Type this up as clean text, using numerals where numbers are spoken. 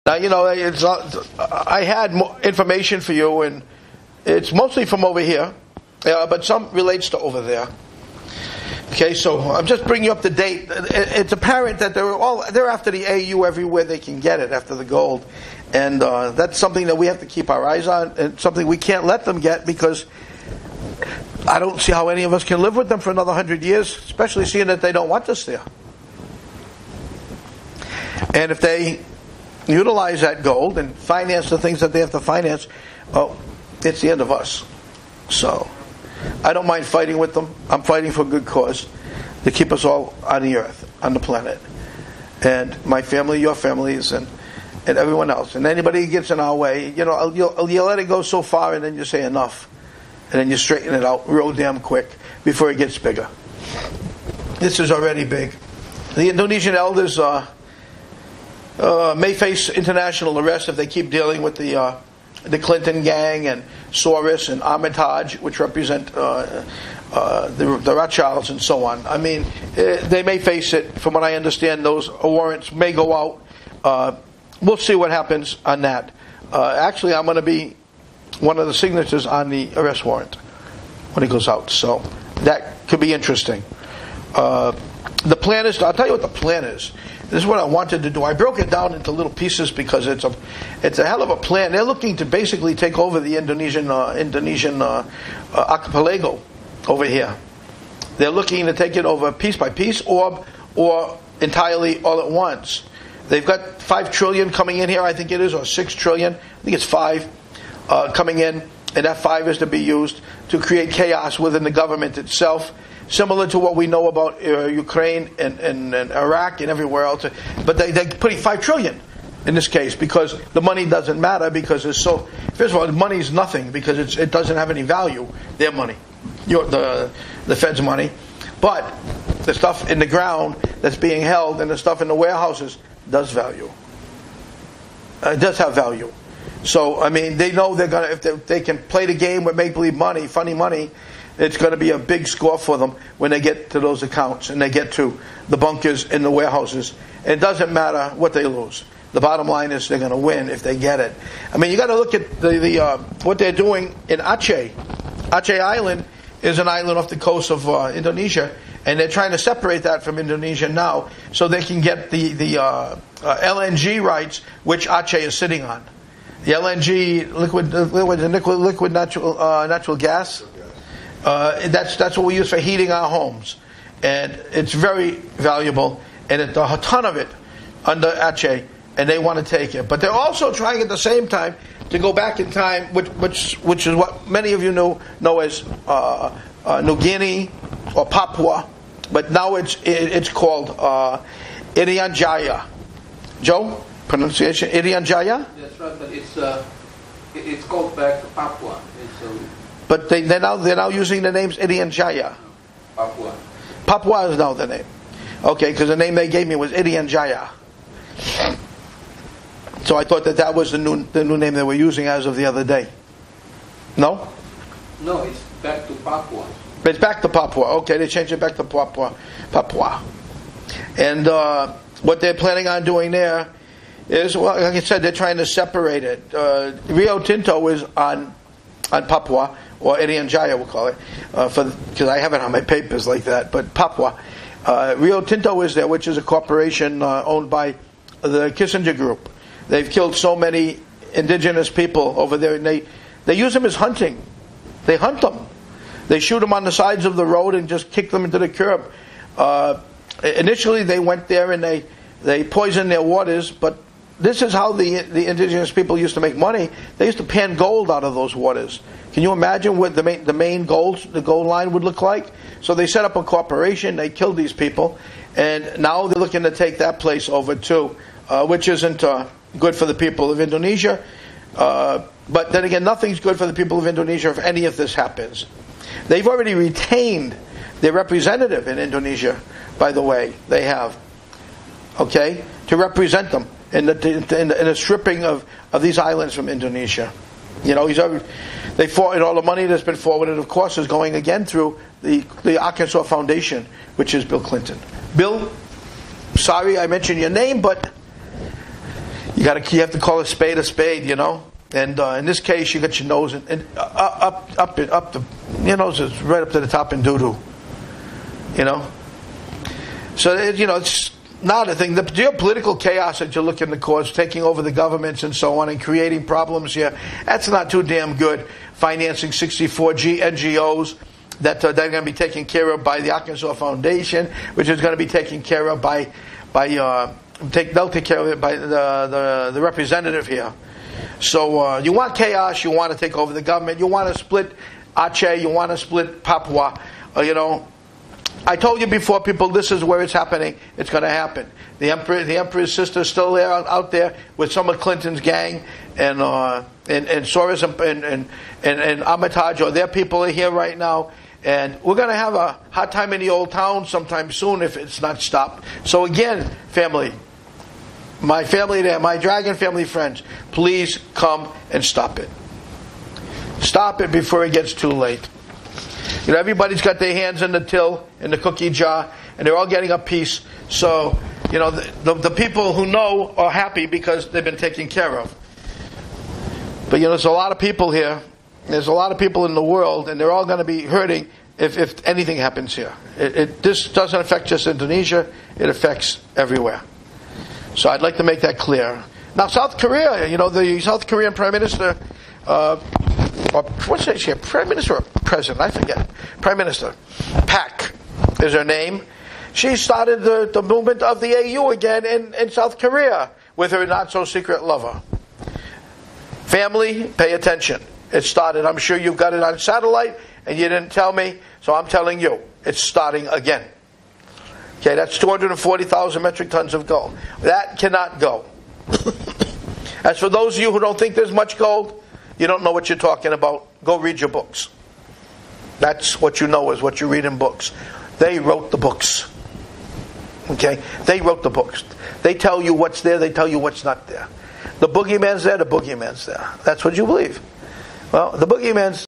Now, I had more information for you, and it's mostly from over here, but some relates to over there. Okay, so I'm just bringing you up to date. It's apparent that they're after the AU everywhere they can get it, after the gold. And that's something that we have to keep our eyes on, and something we can't let them get, because I don't see how any of us can live with them for another 100 years, especially seeing that they don't want us there. And if they utilize that gold and finance the things that they have to finance, well, it's the end of us. So I don't mind fighting with them. I'm fighting for a good cause, to keep us all on the earth, on the planet. And my family, your families, and everyone else. And anybody who gets in our way, you'll let it go so far, and then you say enough. And then you straighten it out real damn quick before it gets bigger. This is already big. The Indonesian elders may face international arrest if they keep dealing with the Clinton gang and Soros and Armitage, which represent the Rothschilds and so on. I mean, they may face it. From what I understand, those warrants may go out. We'll see what happens on that. Actually, I'm going to be one of the signatures on the arrest warrant when it goes out. So that could be interesting. The plan is, I'll tell you what the plan is. This is what I wanted to do. I broke it down into little pieces because it's a hell of a plan. They're looking to basically take over the Indonesian archipelago over here. They're looking to take it over piece by piece or entirely all at once. They've got $5 trillion coming in here, I think it is, or $6 trillion. I think it's 5 coming in, and that 5 is to be used to create chaos within the government itself, similar to what we know about Ukraine and Iraq and everywhere else. But they're putting $5 trillion in this case, because the money doesn't matter, because it's so. First of all, the money is nothing, because it doesn't have any value. Their money, the Fed's money, but the stuff in the ground that's being held and the stuff in the warehouses does value. It does have value. So I mean, they know they're gonna, if they can play the game with make-believe money, funny money, it's going to be a big score for them when they get to those accounts and they get to the bunkers and the warehouses. And it doesn't matter what they lose. The bottom line is they're going to win if they get it. I mean, you got to look at the what they're doing in Aceh. Aceh Island is an island off the coast of Indonesia, and they're trying to separate that from Indonesia now so they can get the LNG rights, which Aceh is sitting on. The LNG, liquid natural gas. That's what we use for heating our homes, and it's very valuable, and it's a ton of it under Aceh, and they want to take it. But they're also trying at the same time to go back in time, which is what many of you know as New Guinea or Papua, but now it's called Irian Jaya. Joe, pronunciation Irian Jaya. That's right, but it's called back to Papua. But they're now using the names Irian Jaya. Papua. Papua is now the name. Okay, because the name they gave me was Irian Jaya. So I thought that was the new name they were using as of the other day. No? No, it's back to Papua. It's back to Papua. Okay, they changed it back to Papua. And what they're planning on doing there is, well, like I said, they're trying to separate it. Rio Tinto is on Papua, or Irian Jaya we'll call it, because I have it on my papers like that, but Papua. Rio Tinto is there, which is a corporation owned by the Kissinger Group. They've killed so many indigenous people over there, and they use them as hunting. They hunt them. They shoot them on the sides of the road and just kick them into the curb. Initially they went there and they poisoned their waters, but this is how the indigenous people used to make money. They used to pan gold out of those waters. Can you imagine what the gold line would look like? So they set up a corporation, they killed these people, and now they're looking to take that place over too, which isn't good for the people of Indonesia. But then again, nothing's good for the people of Indonesia if any of this happens. They've already retained their representative in Indonesia, by the way. They have, okay, to represent them in the stripping of these islands from Indonesia. You know, they forwarded all the money that's been forwarded, of course, is going again through the Arkansas Foundation, which is Bill Clinton. Bill, sorry I mentioned your name, but you You have to call a spade, you know. And in this case, you got your nose up the, your nose is right up to the top in doo-doo, you know. So it's not a thing. The geopolitical chaos that you're looking to cause, taking over the governments and so on, and creating problems here, that's not too damn good. Financing 64 NGOs that they're going to be taken care of by the Arkansas Foundation, which is going to be taken care of they'll take care of it by the representative here. So you want chaos, you want to take over the government, you want to split Aceh, you want to split Papua. I told you before, people, this is where it's happening. It's going to happen. The emperor's sister is still there out there with some of Clinton's gang, and Soros and Armitage, or their people are here right now. And we're going to have a hard time in the old town sometime soon if it's not stopped. So again, family, my family there, my Dragon family friends, please come and stop it. Stop it before it gets too late. Everybody's got their hands in the till, in the cookie jar, and they're all getting a piece. So, the people who know are happy because they've been taken care of. But, there's a lot of people here. There's a lot of people in the world, and they're all going to be hurting if anything happens here. This doesn't affect just Indonesia. It affects everywhere. So I'd like to make that clear. Now, South Korea, the South Korean Prime Minister, what's she? Prime Minister or President? I forget. Prime Minister. Pak is her name. She started the movement of the AU again in South Korea with her not-so-secret lover. Family, pay attention. It started. I'm sure you've got it on satellite, and you didn't tell me, so I'm telling you. It's starting again. Okay, that's 240,000 metric tons of gold. That cannot go. As for those of you who don't think there's much gold, you don't know what you're talking about. Go read your books. That's what you know is what you read in books. They wrote the books. Okay? They wrote the books. They tell you what's there, they tell you what's not there. The boogeyman's there, the boogeyman's there. That's what you believe. Well, the boogeyman's